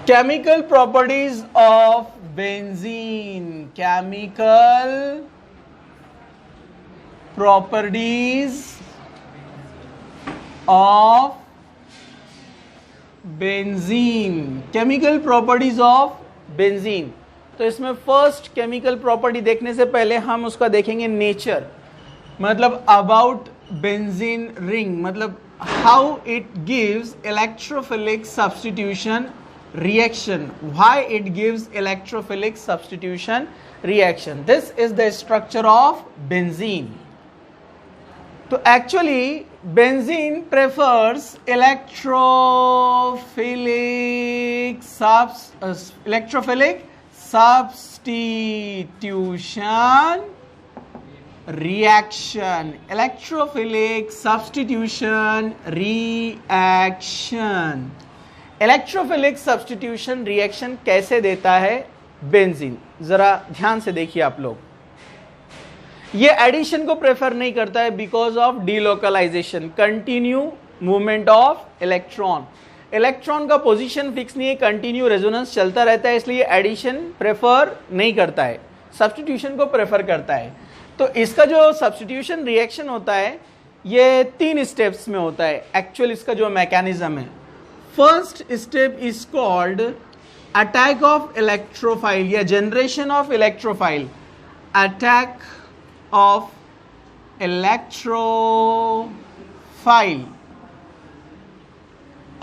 Chemical properties of benzene. Chemical properties of benzene. Chemical properties of benzene. तो इसमें first chemical property देखने से पहले हम उसका देखेंगे नेचर, मतलब अबाउट बेंजीन रिंग, मतलब how it gives electrophilic substitution reaction, why it gives electrophilic substitution reaction. This is the structure of benzene. So actually benzene prefers electrophilic substitution reaction. Electrophilic substitution reaction. Electrophilic substitution reaction कैसे देता है benzene, जरा ध्यान से देखिए आप लोग। ये एडिशन को प्रेफर नहीं करता है because of delocalisation, continue movement of electron. Electron का पोजीशन फिक्स नहीं है, कंटिन्यू रेजोनेंस चलता रहता है, इसलिए एडिशन प्रेफर नहीं करता है, सब्स्टिट्यूशन को प्रेफर करता है। तो इसका जो सब्स्टिट्यूशन रिएक्शन होता है ये 3 स्टेप्स में होता है। एक्चुअल इसका जो मैकेनिज्म है, first step is called attack of electrophile या generation of electrophile. Attack of electrophile.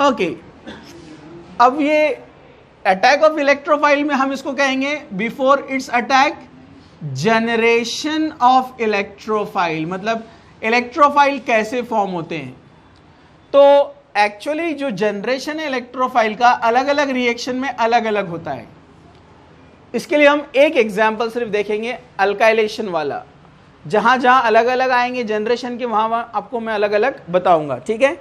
Okay, अब ये अटैक ऑफ इलेक्ट्रोफाइल में हम इसको कहेंगे before its attack generation of electrophile, मतलब इलेक्ट्रोफाइल कैसे फॉर्म होते हैं। तो एक्चुअली जो जनरेशन है इलेक्ट्रोफाइल का अलग अलग रिएक्शन में अलग अलग होता है। इसके लिए हम एक एग्जांपल सिर्फ देखेंगे अल्काइलेशन वाला, जहां जहां अलग अलग आएंगे जनरेशन के वहां आपको मैं अलग अलग बताऊंगा, ठीक है।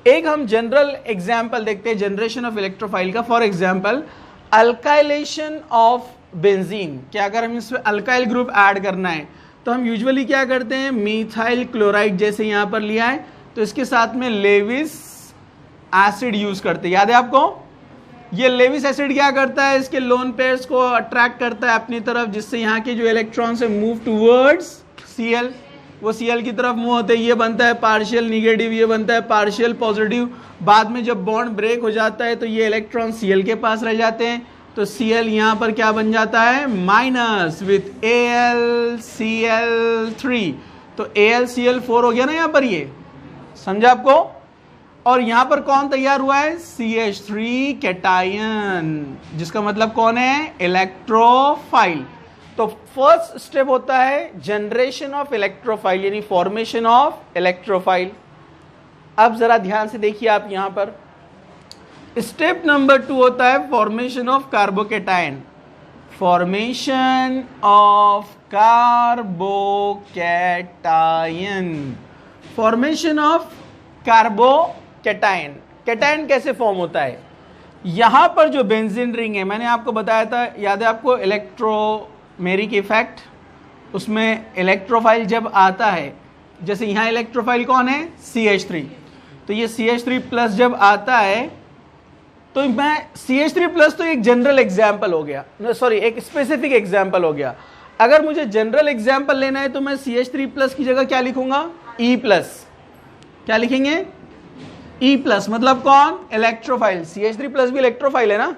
एक हम जनरल एग्जांपल देखते हैं जनरेशन ऑफ इलेक्ट्रोफाइल का। For example alkylation of benzene, क्या अगर हम इसमें अल्काइल ग्रुप ऐड करना है तो हम यूजुअली क्या करते हैं, मीथाइल क्लोराइड जैसे यहां पर लिया है तो इसके साथ में लेविस एसिड यूज करते हैं, याद है आपको। ये लेविस एसिड क्या करता है, इसके लोन पेयर्स को अट्रैक्ट करता है अपनी तरफ, जिससे यहाँ के जो इलेक्ट्रॉन्स है मूव टूवर्ड्स Cl, वो Cl की तरफ मूव होते हैं। ये बनता है पार्शियल निगेटिव, ये बनता है पार्शियल पॉजिटिव। बाद में जब बॉन्ड ब्रेक हो जाता है तो ये इलेक्ट्रॉन Cl के पास रह जाते हैं, तो Cl यहाँ पर क्या बन जाता है, माइनस विथ AlCl3। तो AlCl4 हो गया ना यहाँ पर, ये समझा आपको। और यहां पर कौन तैयार हुआ है, CH3 कैटायन, जिसका मतलब कौन है, इलेक्ट्रोफाइल। तो फर्स्ट स्टेप होता है जनरेशन ऑफ इलेक्ट्रोफाइल यानी फॉर्मेशन ऑफ इलेक्ट्रोफाइल। अब जरा ध्यान से देखिए आप यहां पर, स्टेप नंबर 2 होता है formation of carbocation. Formation of carbocation, formation of carbocation. Cation कैसे फॉर्म होता है, यहां पर जो बेंजीन रिंग है मैंने आपको बताया था, याद है आपको, इलेक्ट्रोमेरिक इफेक्ट, उसमें इलेक्ट्रोफाइल जब आता है, जैसे यहां इलेक्ट्रोफाइल कौन है, CH3, तो ये CH3 प्लस जब आता है तो मैं CH3 प्लस तो एक जनरल एग्जाम्पल हो गया, सॉरी एक स्पेसिफिक एग्जाम्पल हो गया। अगर मुझे जनरल एग्जाम्पल लेना है तो मैं CH3 प्लस की जगह क्या लिखूंगा, E प्लस। क्या लिखेंगे, E प्लस, मतलब कौन, इलेक्ट्रोफाइल। CH3 प्लस भी इलेक्ट्रोफाइल है ना,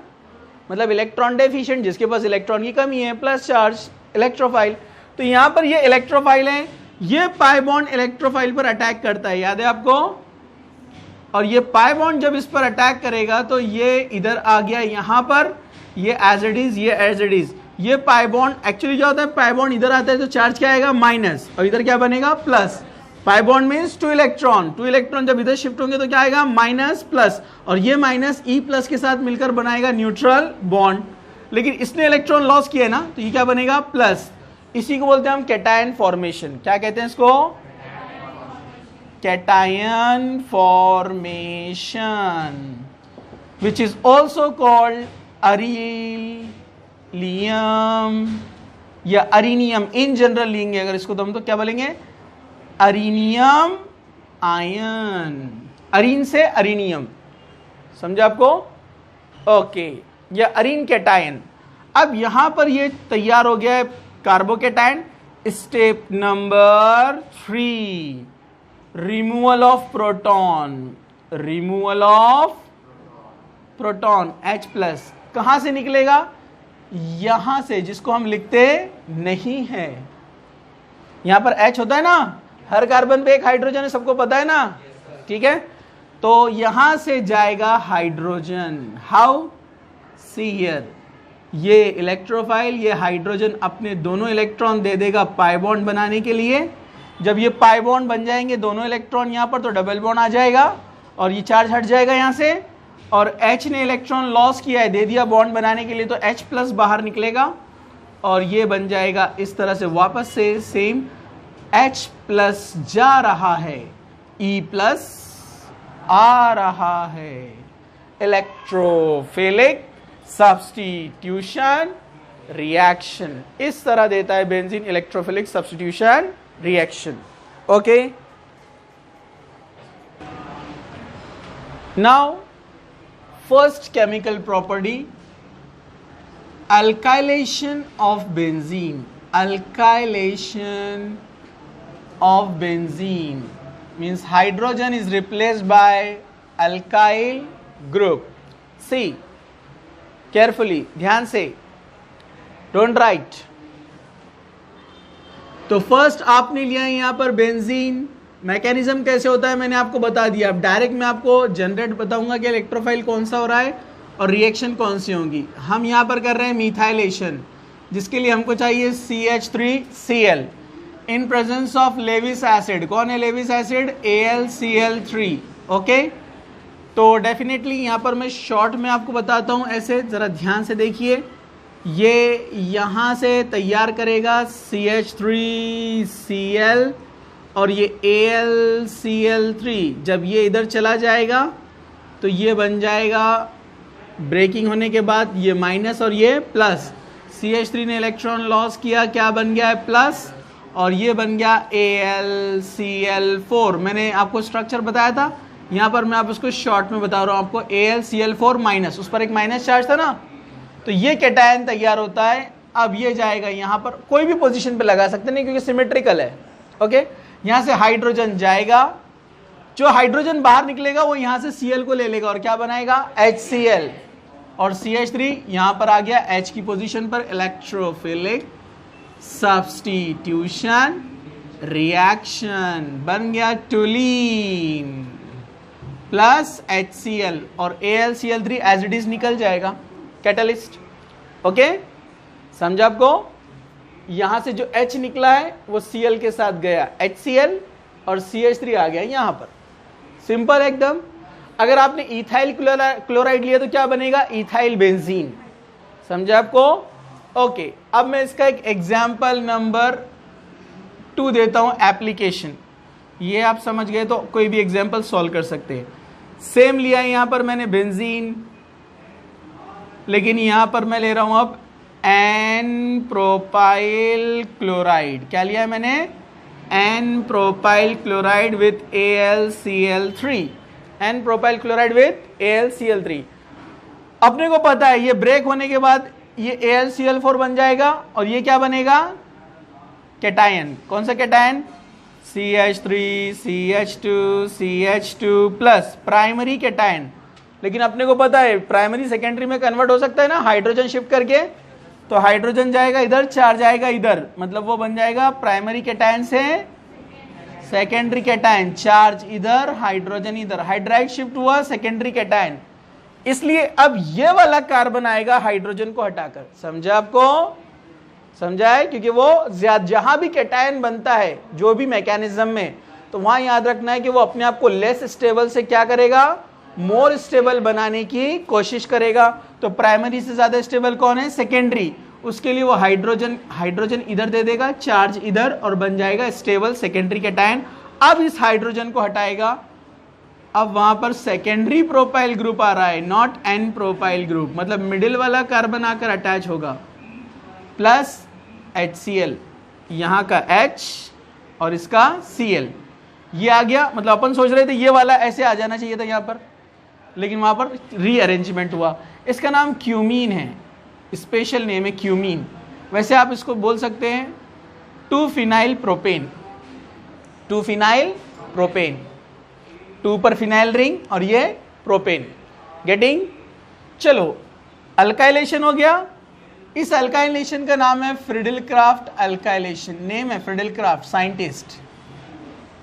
मतलब इलेक्ट्रॉन डेफिशिएंट, जिसके पास इलेक्ट्रॉन की कमी है, प्लस चार्ज, इलेक्ट्रोफाइल। तो यहां पर ये इलेक्ट्रोफाइल है, ये पाई बॉन्ड इलेक्ट्रोफाइल पर अटैक करता है, याद है आपको। और ये पाई बॉन्ड जब इस पर अटैक करेगा तो ये इधर आ गया यहां पर, ये एज इट इज, ये एज इट इज। ये पाई बॉन्ड एक्चुअली क्या होता है, पाई बॉन्ड इधर आता है तो चार्ज क्या आएगा, माइनस, और इधर क्या बनेगा, plus. Pi bond means 2 electron, 2 electron जब इधर शिफ्ट होंगे तो क्या आएगा, माइनस प्लस, और ये माइनस E प्लस के साथ मिलकर बनाएगा न्यूट्रल बॉन्ड। लेकिन इसने इलेक्ट्रॉन लॉस किया है ना, तो ये क्या बनेगा, प्लस। इसी को बोलते हैं हम कैटायन फॉर्मेशन। क्या कहते हैं इसको, cation formation, which is also called arylium या अरीनियम। इन जनरल लेंगे अगर इसको तो हम तो क्या बोलेंगे, अरीनियम आयन, अरीन से अरीनियम, समझा आपको। ओके, या अरीन कैटायन। अब यहां पर ये तैयार हो गया है carbocation. Step number 3, removal of proton. Removal of proton H+, कहां से निकलेगा? यहां से, जिसको हम लिखते नहीं है। यहां पर H होता है ना, हर कार्बन पे एक हाइड्रोजन है, सबको पता है ना, ठीक है। तो यहां से जाएगा हाइड्रोजन। हाउ? सी हियर, ये इलेक्ट्रोफाइल, ये हाइड्रोजन अपने दोनों इलेक्ट्रॉन दे देगा पाई बॉन्ड बनाने के लिए। जब ये पाई बॉन्ड बन जाएंगे दोनों इलेक्ट्रॉन यहां पर, तो डबल बॉन्ड आ जाएगा और ये चार्ज हट जाएगा यहां से। और H ने इलेक्ट्रॉन लॉस किया है, दे दिया बॉन्ड बनाने के लिए, तो H+ बाहर निकलेगा और ये बन जाएगा इस तरह से वापस से सेम। H+ जा रहा है, E+ आ रहा है। इलेक्ट्रोफिलिक सब्स्टिट्यूशन रिएक्शन, इस तरह देता है benzene electrophilic substitution reaction. Okay, now first chemical property, alkylation of benzene. Alkylation of benzene means hydrogen is replaced by alkyl group. See carefully, ध्यान से, don't write. तो फर्स्ट आपने लिया है यहां पर बेंजीन। मैकेनिज्म कैसे होता है मैंने आपको बता दिया। अब डायरेक्ट मैं आपको जनरेट बताऊंगा कि इलेक्ट्रोफाइल कौन सा हो रहा है और रिएक्शन कौन सी होंगी। हम यहां पर कर रहे हैं मिथाइलेशन, जिसके लिए हमको चाहिए CH3Cl in presence of Lewis acid. कौन है लेविस एसिड? AlCl3। ओके, तो डेफिनेटली यहां पर मैं शॉर्ट में आपको बताता हूं, ऐसे जरा ध्यान से देखिए। ये यहां से तैयार करेगा CH3Cl और ये AlCl3। जब ये इधर चला जाएगा तो ये बन जाएगा, ब्रेकिंग होने के बाद ये माइनस और ये प्लस। CH3 ने इलेक्ट्रॉन लॉस किया, क्या बन गया है? प्लस, और ये बन गया AlCl4। मैंने आपको स्ट्रक्चर बताया था, यहाँ पर मैं आप उसको शॉर्ट में बता रहा हूँ आपको। AlCl4 माइनस, उस पर एक माइनस चार्ज था ना, तो ये कैटायन तैयार होता है। अब ये जाएगा यहाँ पर, कोई भी पोजीशन पे लगा सकते नहीं क्योंकि सिमेट्रिकल है। ओके, यहाँ से हाइड्रोजन जाएगा, जो हाइड्रोजन बाहर निकलेगा वो यहाँ से Cl को ले लेगा और क्या बनाएगा? HCl। और CH3 यहाँ पर आ गया H की पोजीशन पर। इलेक्ट्रोफिलिक सब्स्टिट्यूशन रिएक्शन बन गया टोलीन प्लस HCl और AlCl3 एज इट इज निकल जाएगा, कैटलिस्ट। ओके, समझा आपको? यहां से जो H निकला है वो Cl के साथ गया, HCl और CH3 आ गया यहां पर। सिंपल एकदम। अगर आपने इथाइल क्लोराइड लिया तो क्या बनेगा? Ethyl benzene. समझा आपको? ओके, अब मैं इसका एक एग्जाम्पल नंबर 2 देता हूं, एप्लीकेशन। ये आप समझ गए तो कोई भी एग्जाम्पल सॉल्व कर सकते हैं। सेम लिया है यहां पर मैंने बेंजीन, लेकिन यहां पर मैं ले रहा हूं अब N प्रोपाइल क्लोराइड। क्या लिया है मैंने? N propyl chloride with AlCl3। N propyl chloride with AlCl3। अपने को पता है ये ब्रेक होने के बाद ये AlCl4 बन जाएगा और ये क्या बनेगा? कैटायन। कौन सा cation? CH3 CH2 CH2 plus primary cation. लेकिन अपने को पता है प्राइमरी सेकेंडरी में कन्वर्ट हो सकता है ना, हाइड्रोजन शिफ्ट करके। तो हाइड्रोजन जाएगा इधर, चार्ज आएगा इधर, मतलब वो बन जाएगा प्राइमरी कैटायन से सेकेंडरी कैटायन। चार्ज इधर, हाइड्रोजन इधर, हाइड्राइड शिफ्ट हुआ सेकेंडरी कैटायन। इसलिए अब ये वाला कार्बन आएगा हाइड्रोजन को हटाकर। समझा आपको? समझा है? क्योंकि वो जहां भी कैटायन बनता है जो भी मैकेनिज्म में, तो वहां याद रखना है कि वो अपने आप को लेस स्टेबल से क्या करेगा? मोर स्टेबल बनाने की कोशिश करेगा। तो प्राइमरी से ज्यादा स्टेबल कौन है? सेकेंडरी। उसके लिए वो हाइड्रोजन इधर दे देगा, चार्ज इधर, और बन जाएगा स्टेबल सेकेंडरी कैटायन। अब इस हाइड्रोजन को हटाएगा, अब वहां पर सेकेंडरी प्रोपाइल ग्रुप आ रहा है, नॉट N प्रोपाइल ग्रुप, मतलब मिडिल वाला कार्बन आकर अटैच होगा, प्लस HCl, यहां का H और इसका Cl, ये आ गया। मतलब अपन सोच रहे थे ये वाला ऐसे आ जाना चाहिए था यहां पर, लेकिन वहां पर रीअरेंजमेंट हुआ। इसका नाम क्यूमीन है, स्पेशल नेम है क्यूमीन। वैसे आप इसको बोल सकते हैं 2-फिनाइल प्रोपेन। 2-फिनाइल प्रोपेन, 2 पर फिनाइल रिंग और ये प्रोपेन। गेटिंग? चलो, अल्काइलेशन हो गया। इस अल्काइलेशन का नाम है फ्रिडल-क्राफ्ट अल्काइलेशन। नेम है फ्रिडल-क्राफ्ट, साइंटिस्ट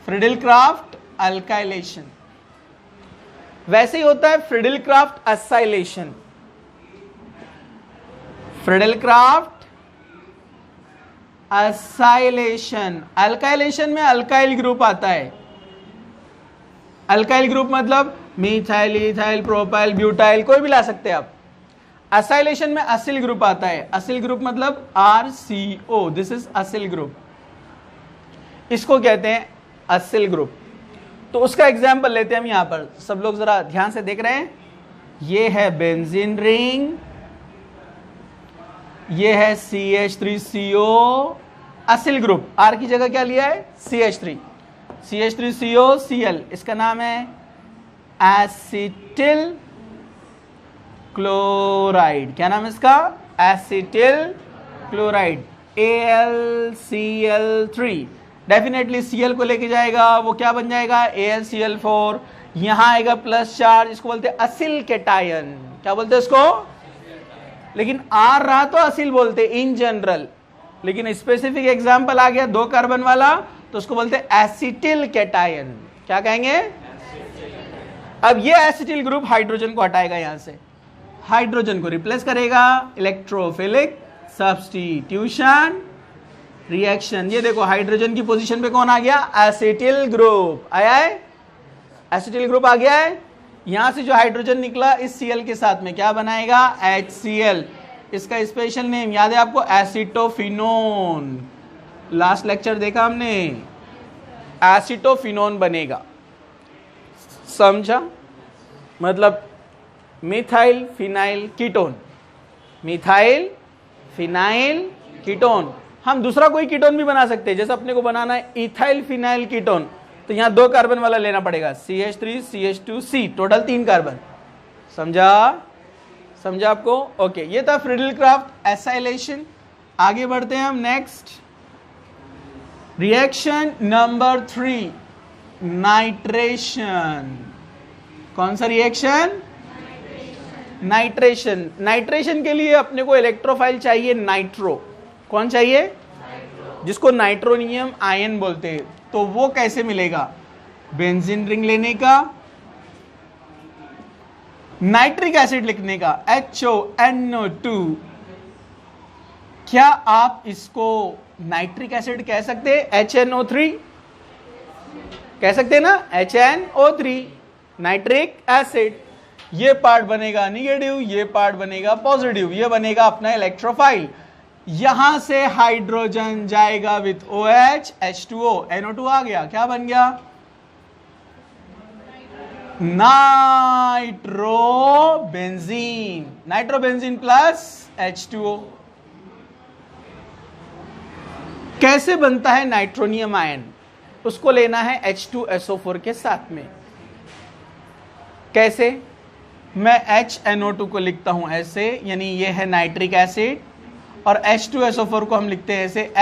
फ्रिडल-क्राफ्ट अल्काइलेशन। वैसे ही होता है Friedel-craft acylation. Friedel-craft acylation, alkylation में अल्काइल ग्रुप आता है। अल्काइल ग्रुप मतलब मिथाइल, इथाइल, प्रोपाइल, ब्यूटाइल, कोई भी ला सकते हैं आप। असाइलेशन में असिल ग्रुप आता है। असिल ग्रुप मतलब RCO, this is Aseel group, इसको कहते हैं असिल ग्रुप। तो उसका एग्जाम्पल लेते हैं हम यहां पर। सब लोग जरा ध्यान से देख रहे हैं। ये है बेंजीन रिंग, ये है CH3CO असिल ग्रुप। R की जगह क्या लिया है? CH3COCl, इसका नाम है एसिटिल क्लोराइड। क्या नाम है इसका? Acetyl chloride, AlCl3। Definitely Cl को लेके जाएगा, वो क्या बन जाएगा? AlCl4। यहां आएगा प्लस चार्ज, इसको बोलते हैं असिल कैटायन। क्या बोलते हैं इसको? लेकिन R रहा तो असिल बोलते इन जनरल, लेकिन स्पेसिफिक एग्जांपल आ गया 2 कार्बन वाला, तो उसको बोलते हैं एसिटिल कैटायन। क्या कहेंगे? अब ये एसिटिल ग्रुप हाइड्रोजन को हटाएगा, यहां से हाइड्रोजन को रिप्लेस करेगा। Electrophilic substitution reaction. ये देखो हाइड्रोजन की पोजीशन पे कौन आ गया? एसिटिल ग्रुप आया है, एसिटिल ग्रुप आ गया है। यहां से जो हाइड्रोजन निकला इस Cl के साथ में क्या बनाएगा? HCl। इसका स्पेशल नेम याद है आपको? एसिटोफिनोन। लास्ट लेक्चर देखा हमने, एसिटोफिनोन बनेगा। समझा? मतलब methyl phenyl ketone, methyl phenyl ketone. हम दूसरा कोई कीटोन भी बना सकते हैं, जैसे अपने को बनाना है इथाइल फिनाइल कीटोन, तो यहां 2 कार्बन वाला लेना पड़ेगा, CH3 CH2C, टोटल 3 कार्बन। समझा? समझा आपको? ओके, ये था फ्रिडल-क्राफ्ट एसाइलेशन। आगे बढ़ते हैं हम नेक्स्ट रिएक्शन नंबर 3, नाइट्रेशन। कौन सा रिएक्शन? नाइट्रेशन। नाइट्रेशन के लिए अपने को इलेक्ट्रोफाइल चाहिए नाइट्रो। कौन चाहिए? जिसको नाइट्रोनियम आयन बोलते हैं। तो वो कैसे मिलेगा? बेंजीन रिंग लेने का, नाइट्रिक एसिड लिखने का, HONO2। क्या आप इसको नाइट्रिक एसिड कह सकते हैं? HNO3 कह सकते हैं ना? HNO3 nitric acid. ये पार्ट बनेगा निगेटिव, ये पार्ट बनेगा पॉजिटिव, ये बनेगा अपना इलेक्ट्रोफाइल। यहां से हाइड्रोजन जाएगा विथ OH, H2O, NO2 आ गया। क्या बन गया? नाइट्रोबेंजीन। Nitrobenzene plus H2O। कैसे बनता है नाइट्रोनियम आयन? उसको लेना है H2SO4 के साथ में। कैसे? मैं HNO2 को लिखता हूं ऐसे, यानी ये है नाइट्रिक एसिड, और H2SO4 को हम लिखते हैं ऐसे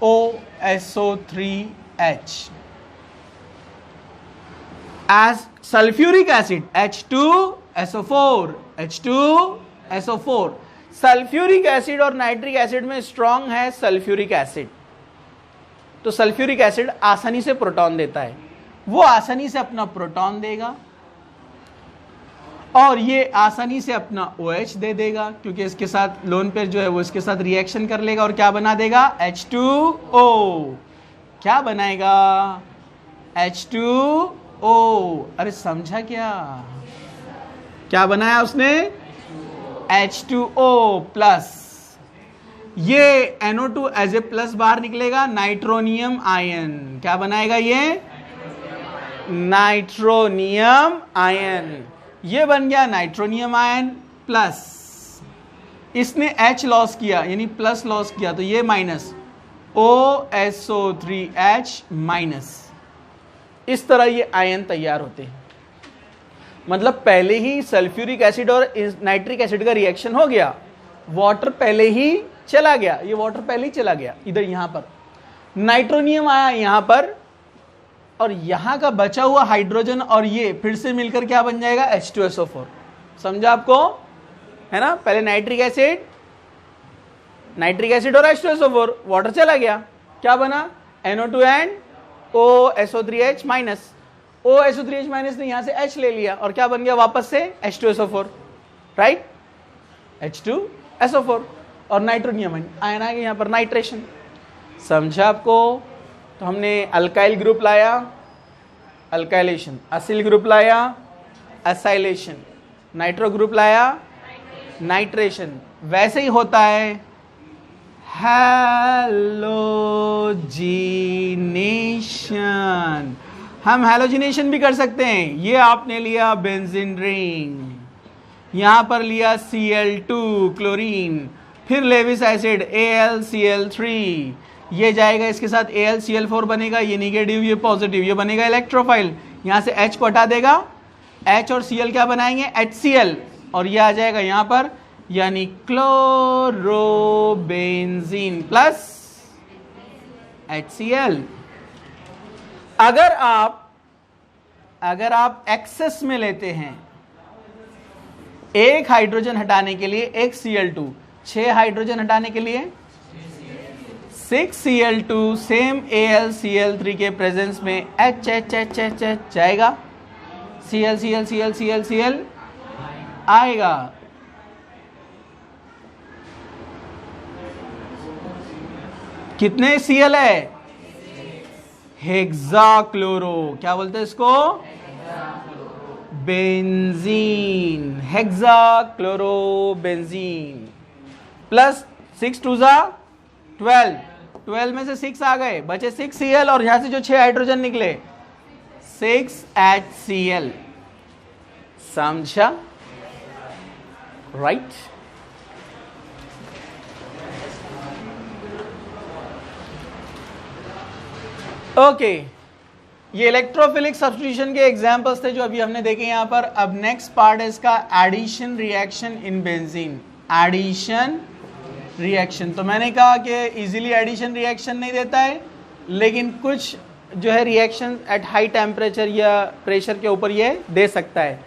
HOSO3H। As sulphuric acid H2SO4, H2SO4। Sulphuric acid और नाइट्रिक एसिड में स्ट्रॉन्ग है सल्फ्यूरिक एसिड, तो सल्फ्यूरिक एसिड आसानी से प्रोटॉन देता है। वो आसानी से अपना प्रोटॉन देगा और ये आसानी से अपना OH दे देगा, क्योंकि इसके साथ लोन पेयर जो है वो इसके साथ रिएक्शन कर लेगा और क्या बना देगा? H2O। क्या बनाएगा? H2O। अरे समझा क्या? क्या बनाया उसने? H2O plus. ये NO2 एज ए प्लस बाहर निकलेगा, नाइट्रोनियम आयन। क्या बनाएगा ये? Nitronium ion. ये बन गया नाइट्रोनियम आयन प्लस। इसने H लॉस किया, यानी प्लस लॉस किया, तो ये माइनस OSO3H माइनस। इस तरह ये आयन तैयार होते हैं। मतलब पहले ही सल्फ्यूरिक एसिड और नाइट्रिक एसिड का रिएक्शन हो गया, वाटर पहले ही चला गया, ये वाटर पहले ही चला गया इधर, यहां पर नाइट्रोनियम आया यहां पर, और यहां का बचा हुआ हाइड्रोजन और ये फिर से मिलकर क्या बन जाएगा, H2SO4। समझा आपको, है ना? पहले नाइट्रिक एसिड और H2SO4, वाटर चला गया, क्या बना, NO2 and OSO3H minus, OSO3H minus ने यहां से H ले लिया और क्या बन गया वापस से H2SO4, राइट, H2SO4, और नाइट्रोनियम आयन आ गया यहां पर, नाइट्रेशन। समझा आपको? तो हमने अल्काइल ग्रुप लाया, अल्काइलेशन, असिल ग्रुप लाया, असाइलेशन, नाइट्रो ग्रुप लाया, नाइट्रेशन। वैसे ही होता है हैलोजिनेशन, हम हैलोजिनेशन भी कर सकते हैं। ये आपने लिया बेंजीन रिंग, यहां पर लिया Cl2 क्लोरीन, फिर लेविस एसिड AlCl3, ये जाएगा इसके साथ AlCl4 बनेगा, ये निगेटिव ये पॉजिटिव, ये बनेगा इलेक्ट्रोफाइल, यहां से H को हटा देगा, H और Cl क्या बनाएंगे, HCl, और ये आ जाएगा यहां पर, यानी क्लोरोबेंजीन प्लस HCl। अगर आप एक्सेस में लेते हैं, एक हाइड्रोजन हटाने के लिए एक Cl2, 6 हाइड्रोजन हटाने के लिए 6 Cl2, सेम AlCl3 के प्रेजेंस में H जाएगा, Cl आएगा। कितने Cl है, हेक्साक्लोरो, क्या बोलते हैं इसको, बेंजीन, हेक्साक्लोरोबेंजीन, प्लस 6 2 12, 12 में से 6 आ गए, बचे 6 Cl, और यहां से जो 6 हाइड्रोजन निकले 6 HCl। समझा, राइट? ओके, ये इलेक्ट्रोफिलिक सब्स्टिट्यूशन के एग्जांपल्स थे जो अभी हमने देखे यहां पर। अब नेक्स्ट पार्ट है इसका addition reaction in benzene, addition reaction. तो मैंने कहा कि इजीली एडिशन रिएक्शन नहीं देता है, लेकिन कुछ जो है रिएक्शन एट हाई टेम्परेचर या प्रेशर के ऊपर ये दे सकता है।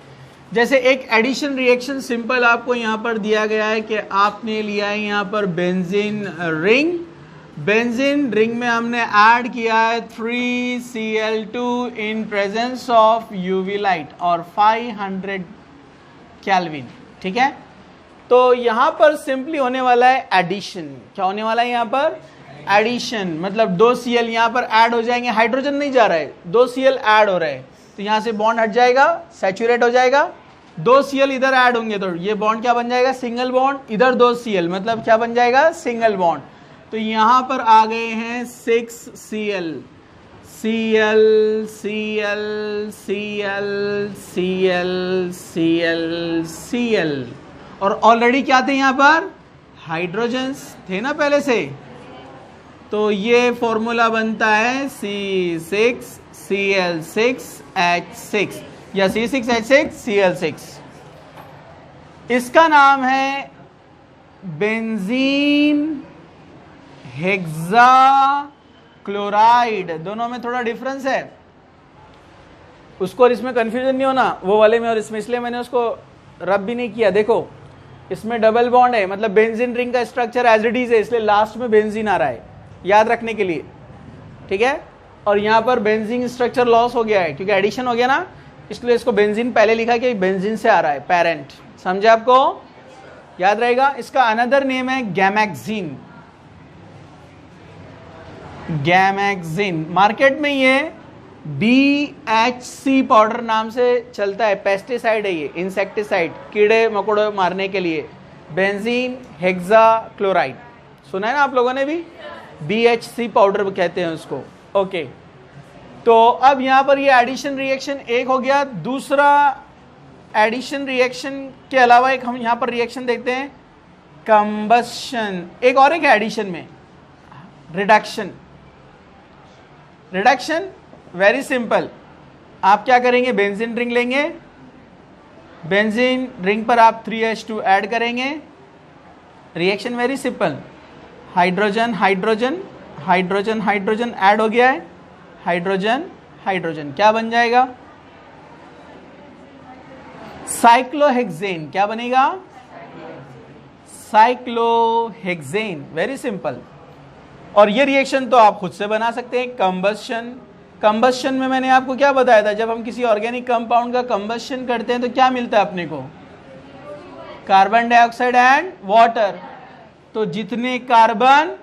जैसे एक एडिशन रिएक्शन सिंपल आपको यहाँ पर दिया गया है कि आपने लिया है यहाँ पर बेंजीन रिंग, बेंजीन रिंग में हमने ऐड किया है 3Cl2 in presence of UV light और 500 केल्विन, ठीक है। तो यहाँ पर सिंपली होने वाला है एडिशन। क्या होने वाला है यहाँ पर, एडिशन, मतलब 2 Cl यहाँ पर ऐड हो जाएंगे, हाइड्रोजन नहीं जा रहा है, 2 Cl ऐड हो रहा है, तो यहाँ से बॉन्ड हट जाएगा, सैचुरेट हो जाएगा, 2 Cl इधर ऐड होंगे तो ये बॉन्ड क्या बन जाएगा, सिंगल बॉन्ड, इधर 2 Cl मतलब क्या बन जाएगा, सिंगल बॉन्ड। तो यहाँ पर आ गए हैं 6 Cl, Cl Cl Cl Cl Cl Cl, और ऑलरेडी क्या थे यहाँ पर, हाइड्रोजन्स थे ना पहले से, तो ये फॉर्मूला बनता है C6Cl6H6 या C6H6Cl6। इसका नाम है बेंजीन हेक्साक्लोराइड। दोनों में थोड़ा डिफरेंस है, उसको और इसमें कंफ्यूजन नहीं होना, वो वाले में और इसमें, इसलिए मैंने उसको रब भी नहीं किया। देखो इसमें डबल बॉन्ड है, मतलब बेंजीन रिंग का स्ट्रक्चर एज इट इज है, इसलिए लास्ट में बेंजीन आ रहा है, याद रखने के लिए, ठीक है। और यहाँ पर बेंजीन स्ट्रक्चर लॉस हो गया है क्योंकि एडिशन हो गया ना, इसलिए इसको बेंजीन पहले लिखा कि बेंजीन से आ रहा है, पेरेंट। समझे आपको, याद रहेगा। इसका अनदर नेम है गैमेक्सिन, गैमेक्सिन। मार्केट में ये BHC पाउडर नाम से चलता है, पेस्टिसाइड है ये, इंसेक्टिसाइड, कीड़े मकोड़े मारने के लिए। बेंजीन हेक्साक्लोराइड सुना है ना आप लोगों ने भी, BHC पाउडर कहते हैं उसको, ओके। तो अब यहाँ पर ये एडिशन रिएक्शन एक हो गया। दूसरा एडिशन रिएक्शन के अलावा एक हम यहाँ पर रिएक्शन देखते हैं, कंबस्शन। एक और एक एडिशन में रिडक्शन। रिडक्शन वेरी सिंपल, आप क्या करेंगे, बेंजीन रिंग लेंगे, बेंजीन रिंग पर आप 3H2 ऐड करेंगे, reaction very simple, hydrogen hydrogen hydrogen hydrogen add हो गया है, हाइड्रोजन हाइड्रोजन क्या बन जाएगा, साइक्लोहेक्सेन। क्या बनेगा, साइक्लोहेक्सेन, वेरी सिंपल। और ये रिएक्शन तो आप खुद से बना सकते हैं, कंबस्शन। कंबस्शन में मैंने आपको क्या बताया था, जब हम किसी ऑर्गेनिक कंपाउंड का कंबस्शन करते हैं तो क्या मिलता है अपने को, कार्बन डाइऑक्साइड एंड वाटर। तो जितने कार्बन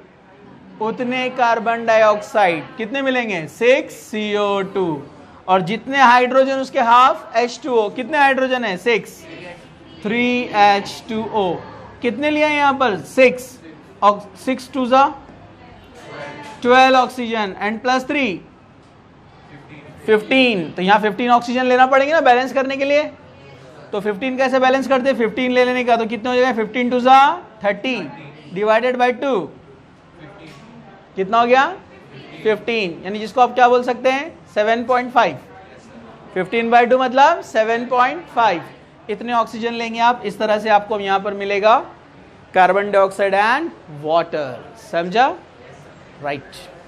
उतने कार्बन डाइऑक्साइड, कितने मिलेंगे, 6 CO2, और जितने हाइड्रोजन उसके हाफ H2O, कितने हाइड्रोजन है, 6, 3H2O, कितने लिए यहां पर, 6, और 6 2 12 ऑक्सीजन एंड प्लस 3 15, तो यहाँ 15 ऑक्सीजन लेना पड़ेंगे ना बैलेंस करने के लिए। तो 15 कैसे बैलेंस करते हैं, 15 ले लेने का, तो कितने हो जाएगा, 15 2 30 डिवाइडेड बाई 2, कितना हो गया, 15, यानी जिसको आप क्या बोल सकते हैं, 7.5, 15/2 मतलब 7.5। इतने ऑक्सीजन लेंगे आप, इस तरह से आपको यहां पर मिलेगा कार्बन डाइऑक्साइड एंड वाटर। समझा, राइट।